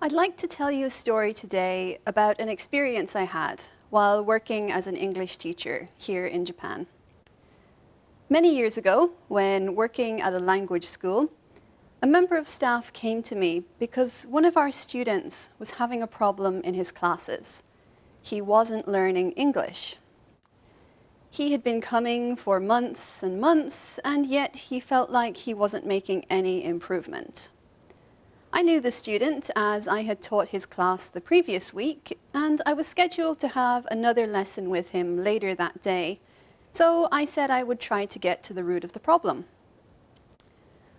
I'd like to tell you a story today about an experience I had while working as an English teacher here in Japan. Many years ago, when working at a language school, a member of staff came to me because one of our students was having a problem in his classes. He wasn't learning English. He had been coming for months and months, and yet he felt like he wasn't making any improvement. I knew the student as I had taught his class the previous week, and I was scheduled to have another lesson with him later that day, so I said I would try to get to the root of the problem.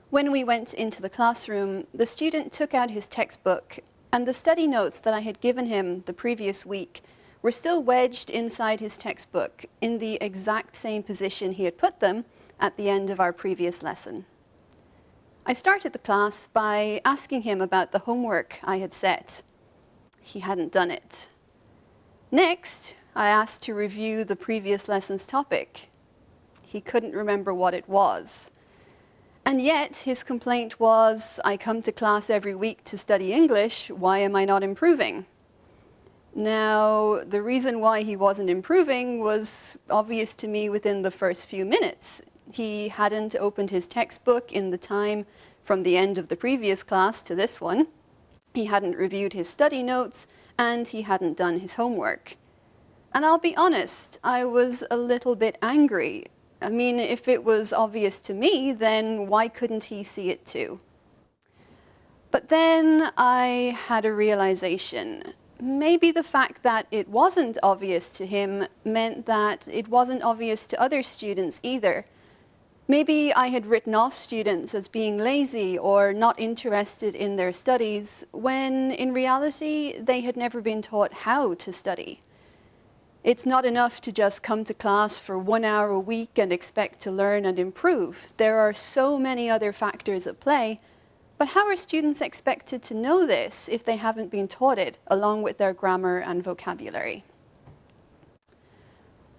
When we went into the classroom, the student took out his textbook, and the study notes that I had given him the previous week were still wedged inside his textbook in the exact same position he had put them at the end of our previous lesson. I started the class by asking him about the homework I had set. He hadn't done it. Next, I asked to review the previous lesson's topic. He couldn't remember what it was. And yet, his complaint was, "I come to class every week to study English, why am I not improving?" Now, the reason why he wasn't improving was obvious to me within the first few minutes. He hadn't opened his textbook in the time from the end of the previous class to this one. He hadn't reviewed his study notes, and he hadn't done his homework. And I'll be honest, I was a little bit angry. I mean, if it was obvious to me, then why couldn't he see it too? But then I had a realization. Maybe the fact that it wasn't obvious to him meant that it wasn't obvious to other students either. Maybe I had written off students as being lazy or not interested in their studies, when in reality they had never been taught how to study. It's not enough to just come to class for 1 hour a week and expect to learn and improve. There are so many other factors at play. But how are students expected to know this if they haven't been taught it, along with their grammar and vocabulary?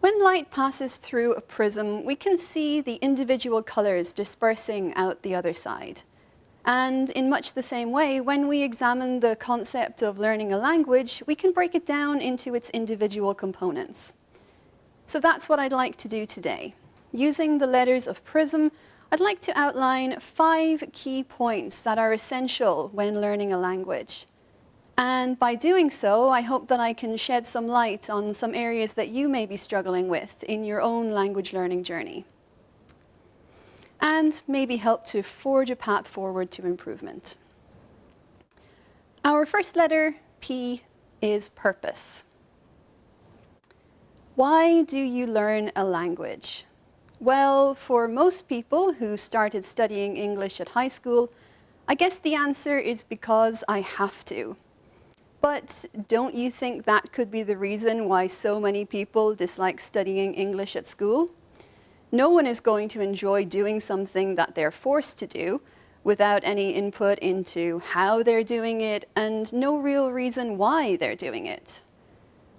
When light passes through a prism, we can see the individual colors dispersing out the other side. And in much the same way, when we examine the concept of learning a language, we can break it down into its individual components. So that's what I'd like to do today. Using the letters of PRISM, I'd like to outline 5 key points that are essential when learning a language. And by doing so, I hope that I can shed some light on some areas that you may be struggling with in your own language learning journey, and maybe help to forge a path forward to improvement. Our first letter, P, is purpose. Why do you learn a language? Well, for most people who started studying English at high school, I guess the answer is because I have to. But don't you think that could be the reason why so many people dislike studying English at school? No one is going to enjoy doing something that they're forced to do without any input into how they're doing it and no real reason why they're doing it.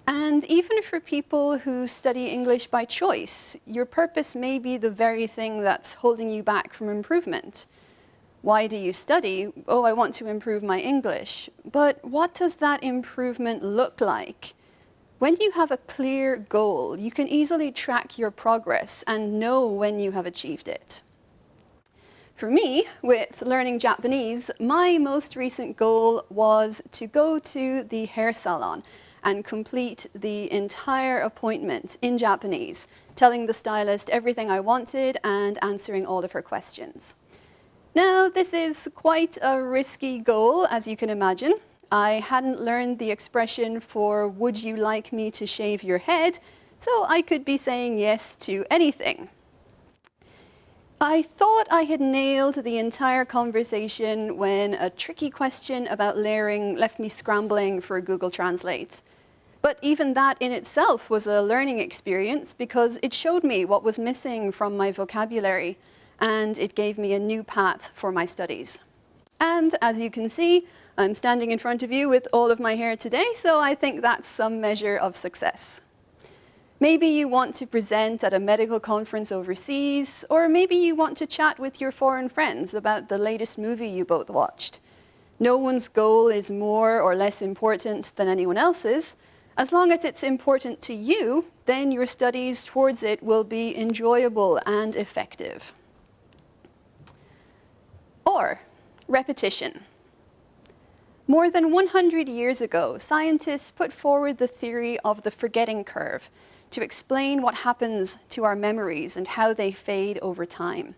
And even for people who study English by choice, your purpose may be the very thing that's holding you back from improvement. Why do you study? Oh, I want to improve my English. But what does that improvement look like? When you have a clear goal, you can easily track your progress and know when you have achieved it. For me, with learning Japanese, my most recent goal was to go to the hair salon and complete the entire appointment in Japanese, telling the stylist everything I wanted and answering all of her questions. Now, this is quite a risky goal, as you can imagine. I hadn't learned the expression for "would you like me to shave your head?" so I could be saying yes to anything. I thought I had nailed the entire conversation when a tricky question about layering left me scrambling for Google Translate. But even that in itself was a learning experience because it showed me what was missing from my vocabulary, and it gave me a new path for my studies. And as you can see, I'm standing in front of you with all of my hair today, so I think that's some measure of success. Maybe you want to present at a medical conference overseas, or maybe you want to chat with your foreign friends about the latest movie you both watched. No one's goal is more or less important than anyone else's. As long as it's important to you, then your studies towards it will be enjoyable and effective. Or repetition. More than 100 years ago, scientists put forward the theory of the forgetting curve to explain what happens to our memories and how they fade over time.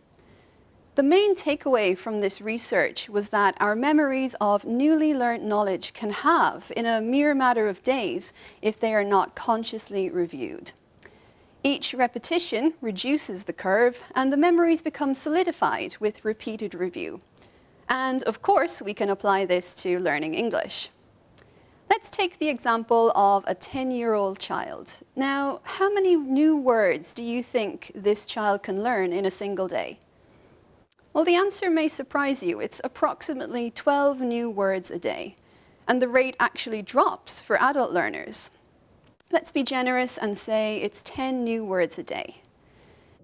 The main takeaway from this research was that our memories of newly learnt knowledge can halve in a mere matter of days if they are not consciously reviewed. Each repetition reduces the curve, and the memories become solidified with repeated review. And of course, we can apply this to learning English. Let's take the example of a 10-year-old child. Now, how many new words do you think this child can learn in a single day? Well, the answer may surprise you. It's approximately 12 new words a day, and the rate actually drops for adult learners. Let's be generous and say it's 10 new words a day.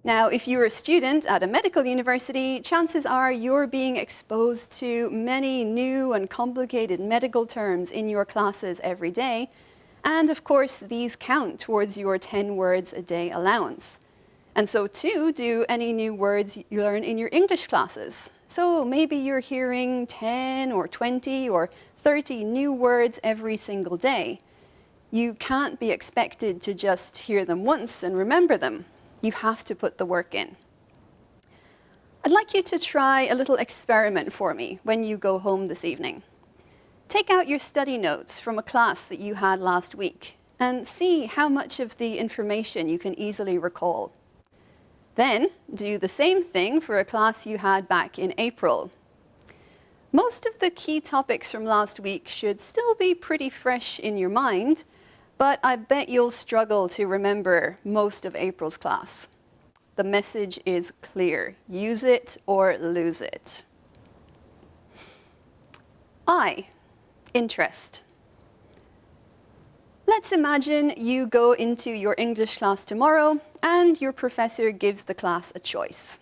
Now, if you're a student at a medical university, chances are you're being exposed to many new and complicated medical terms in your classes every day, and of course, these count towards your 10 words a day allowance. And so too do any new words you learn in your English classes. So maybe you're hearing 10 or 20 or 30 new words every single day. You can't be expected to just hear them once and remember them. You have to put the work in. I'd like you to try a little experiment for me when you go home this evening. Take out your study notes from a class that you had last week and see how much of the information you can easily recall. Then do the same thing for a class you had back in April. Most of the key topics from last week should still be pretty fresh in your mind, but I bet you'll struggle to remember most of April's class. The message is clear. Use it or lose it. I, interest. Let's imagine you go into your English class tomorrow and your professor gives the class a choice.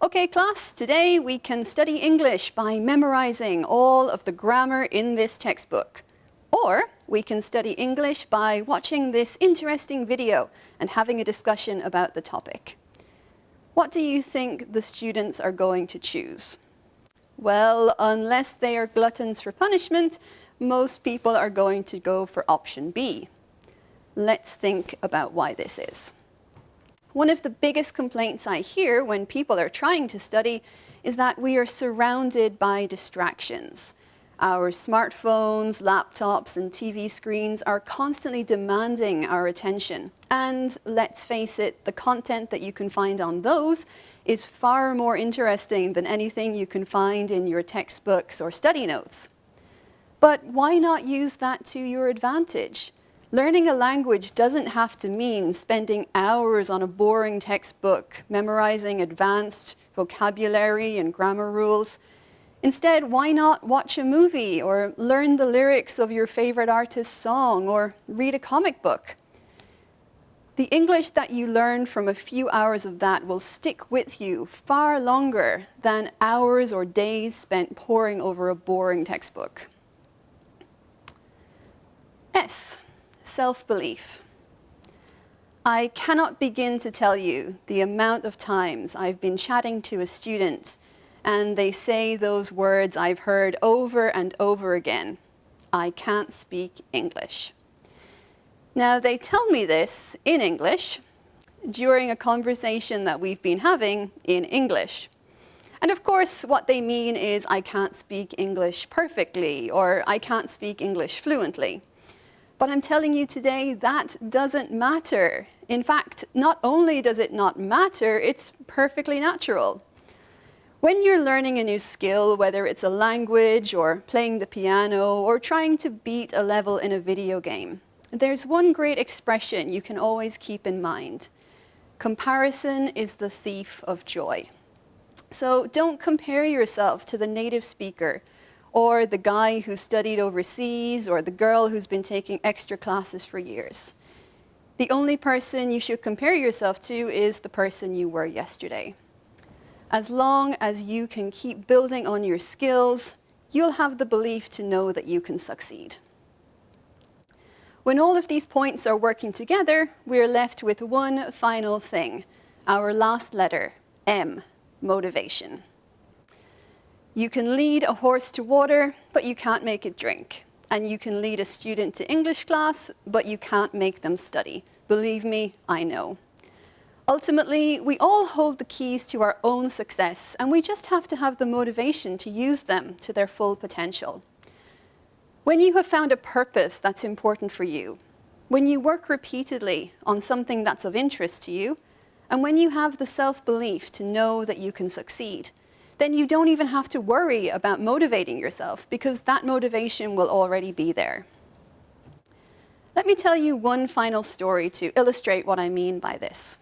Okay, class, today we can study English by memorizing all of the grammar in this textbook. Or we can study English by watching this interesting video and having a discussion about the topic. What do you think the students are going to choose? Well, unless they are gluttons for punishment, most people are going to go for option B. Let's think about why this is. One of the biggest complaints I hear when people are trying to study is that we are surrounded by distractions. Our smartphones, laptops, and TV screens are constantly demanding our attention. And let's face it, the content that you can find on those is far more interesting than anything you can find in your textbooks or study notes. But why not use that to your advantage? Learning a language doesn't have to mean spending hours on a boring textbook, memorizing advanced vocabulary and grammar rules. Instead, why not watch a movie or learn the lyrics of your favorite artist's song or read a comic book? The English that you learn from a few hours of that will stick with you far longer than hours or days spent poring over a boring textbook. S, self-belief. I cannot begin to tell you the amount of times I've been chatting to a student and they say those words I've heard over and over again. I can't speak English. Now, they tell me this in English during a conversation that we've been having in English. And of course, what they mean is I can't speak English perfectly or I can't speak English fluently. But I'm telling you today, that doesn't matter. In fact, not only does it not matter, it's perfectly natural. When you're learning a new skill, whether it's a language or playing the piano or trying to beat a level in a video game, there's one great expression you can always keep in mind. Comparison is the thief of joy. So don't compare yourself to the native speaker or the guy who studied overseas or the girl who's been taking extra classes for years. The only person you should compare yourself to is the person you were yesterday. As long as you can keep building on your skills, you'll have the belief to know that you can succeed. When all of these points are working together, we're left with one final thing, our last letter, M, motivation. You can lead a horse to water, but you can't make it drink. And you can lead a student to English class, but you can't make them study. Believe me, I know. Ultimately, we all hold the keys to our own success, and we just have to have the motivation to use them to their full potential. When you have found a purpose that's important for you, when you work repeatedly on something that's of interest to you, and when you have the self-belief to know that you can succeed, then you don't even have to worry about motivating yourself because that motivation will already be there. Let me tell you one final story to illustrate what I mean by this.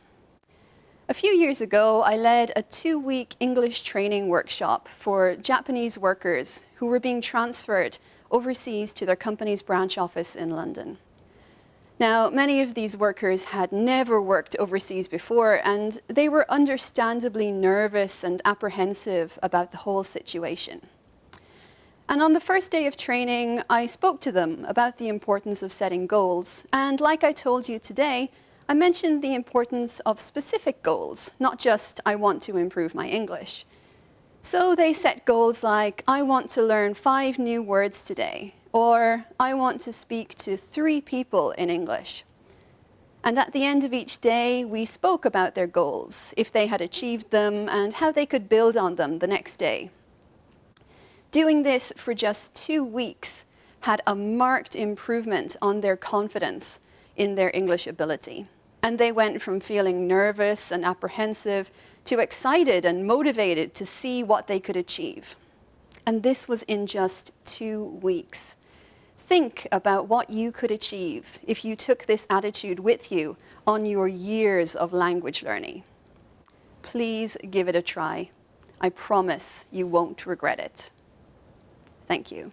A few years ago, I led a 2-week English training workshop for Japanese workers who were being transferred overseas to their company's branch office in London. Now, many of these workers had never worked overseas before, and they were understandably nervous and apprehensive about the whole situation. And on the first day of training, I spoke to them about the importance of setting goals, and like I told you today, I mentioned the importance of specific goals, not just, I want to improve my English. So they set goals like, I want to learn 5 new words today, or I want to speak to 3 people in English. And at the end of each day, we spoke about their goals, if they had achieved them, and how they could build on them the next day. Doing this for just 2 weeks had a marked improvement on their confidence in their English ability. And they went from feeling nervous and apprehensive to excited and motivated to see what they could achieve. And this was in just 2 weeks. Think about what you could achieve if you took this attitude with you on your years of language learning. Please give it a try. I promise you won't regret it. Thank you.